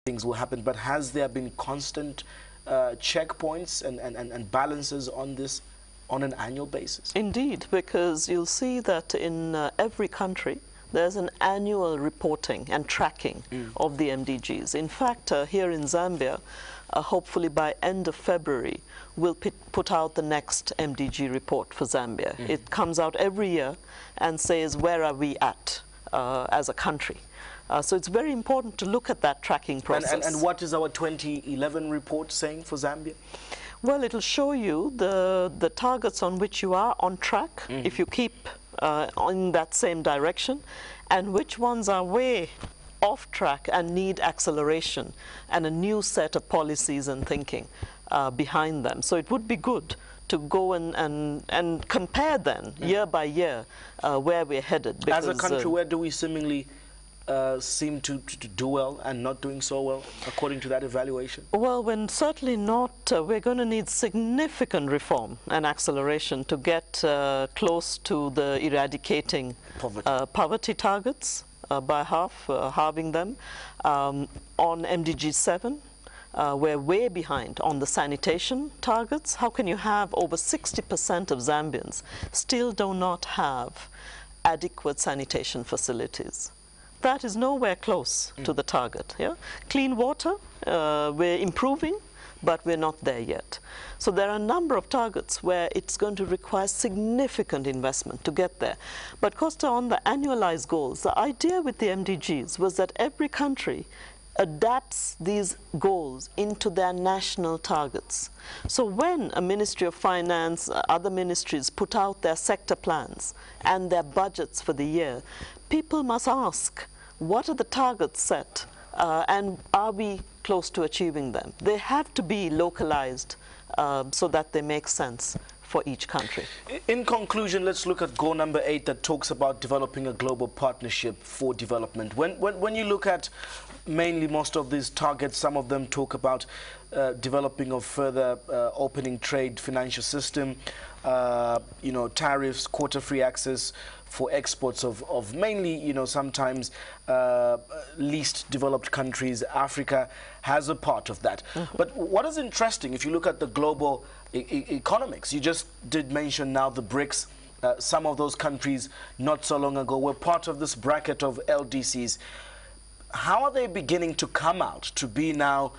things will happen, but has there been constant checkpoints and balances on this on an annual basis? Indeed, because you'll see that in every country there's an annual reporting and tracking of the MDGs. In fact, here in Zambia, hopefully by end of February, we'll put out the next MDG report for Zambia. It comes out every year and says, where are we at as a country? So it's very important to look at that tracking process. And what is our 2011 report saying for Zambia? Well, it'll show you the targets on which you are on track, if you keep in that same direction, and which ones are way off track and need acceleration and a new set of policies and thinking behind them. So it would be good to go and compare then, year by year, where we're headed. Because, as a country, where do we seemingly seem to do well and not doing so well, according to that evaluation? Well, when certainly not, we're going to need significant reform and acceleration to get close to the eradicating poverty targets by halving them. On MDG 7, we're way behind on the sanitation targets. How can you have over 60% of Zambians still do not have adequate sanitation facilities? That is nowhere close to the target. Yeah? Clean water, we're improving, but we're not there yet. So there are a number of targets where it's going to require significant investment to get there. But Costa, on the annualized goals, the idea with the MDGs was that every country adapts these goals into their national targets. So when a Ministry of Finance, other ministries put out their sector plans and their budgets for the year, people must ask, what are the targets set and are we close to achieving them? They have to be localized so that they make sense for each country. In conclusion, let's look at goal number 8 that talks about developing a global partnership for development. When you look at mainly most of these targets, some of them talk about developing of further opening trade financial system, you know, tariffs, quota-free access for exports of mainly, you know, sometimes least developed countries. Africa has a part of that. But what is interesting, if you look at the global economics, you just did mention now the BRICS, some of those countries not so long ago were part of this bracket of LDCs. How are they beginning to come out to be now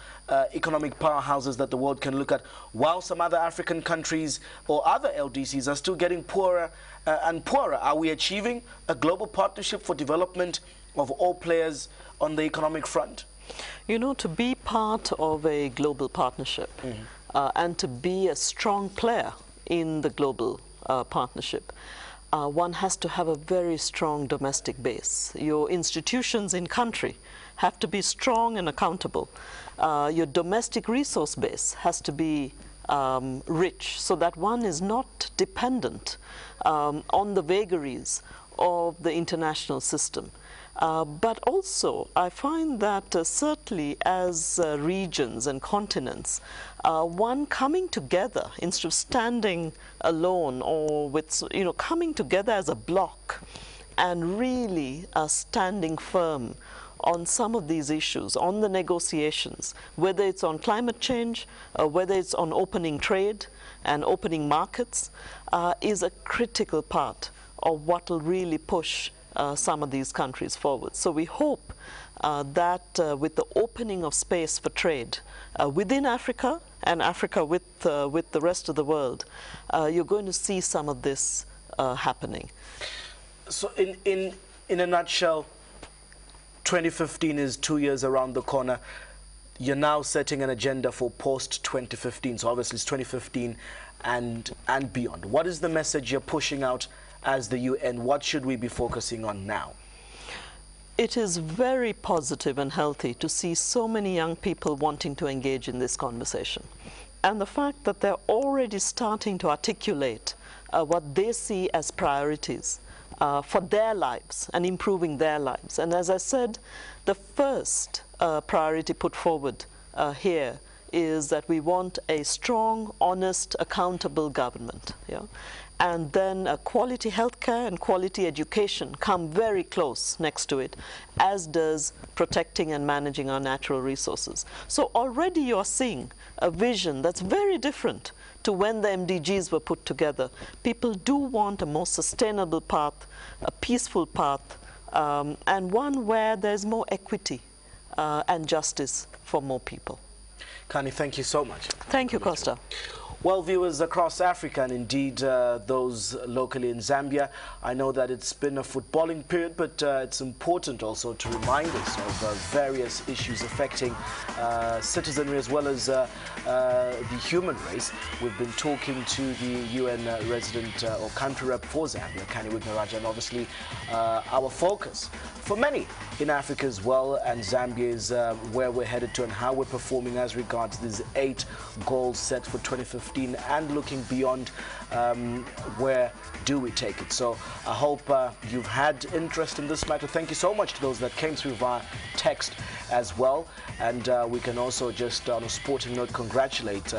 economic powerhouses that the world can look at, while some other African countries or other LDCs are still getting poorer and poorer? Are we achieving a global partnership for development of all players on the economic front? You know, to be part of a global partnership and to be a strong player in the global partnership, one has to have a very strong domestic base. Your institutions in country have to be strong and accountable. Your domestic resource base has to be rich, so that one is not dependent on the vagaries of the international system. But also, I find that certainly as regions and continents, one coming together instead of standing alone, or with, you know, coming together as a bloc and really standing firm on some of these issues, on the negotiations, whether it's on climate change, whether it's on opening trade and opening markets, is a critical part of what will really push some of these countries forward. So we hope that with the opening of space for trade within Africa and Africa with the rest of the world, you're going to see some of this happening. So in a nutshell, 2015 is 2 years around the corner. You're now setting an agenda for post-2015. So obviously it's 2015 and beyond. What is the message you're pushing out as the UN? What should we be focusing on now? It is very positive and healthy to see so many young people wanting to engage in this conversation. And the fact that they're already starting to articulate what they see as priorities for their lives and improving their lives. And as I said, the first priority put forward here is that we want a strong, honest, accountable government. Yeah? And then quality healthcare and quality education come very close next to it, as does protecting and managing our natural resources. So already you're seeing a vision that's very different to when the MDGs were put together. People do want a more sustainable path, a peaceful path, and one where there's more equity and justice for more people. Kanni, thank you so much. Thank you, Costa. Well, viewers across Africa and indeed those locally in Zambia, I know that it's been a footballing period, but it's important also to remind us of various issues affecting citizenry as well as the human race. We've been talking to the UN resident or country rep for Zambia, Kanni Wignaraja, and obviously our focus for many in Africa as well, and Zambia is where we're headed to and how we're performing as regards these 8 goals set for 2015 and looking beyond. Where do we take it? So I hope you've had interest in this matter. Thank you so much to those that came through via text as well, and we can also just on a sporting note congratulate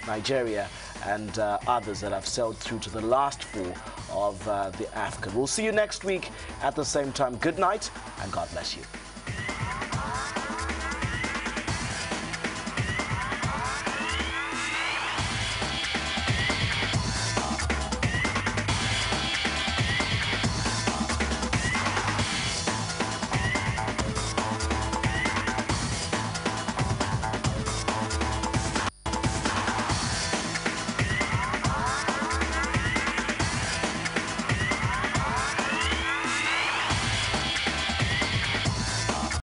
Nigeria and others that have sailed through to the last 4 of the AFCON. We'll see you next week at the same time. Good night and God bless you.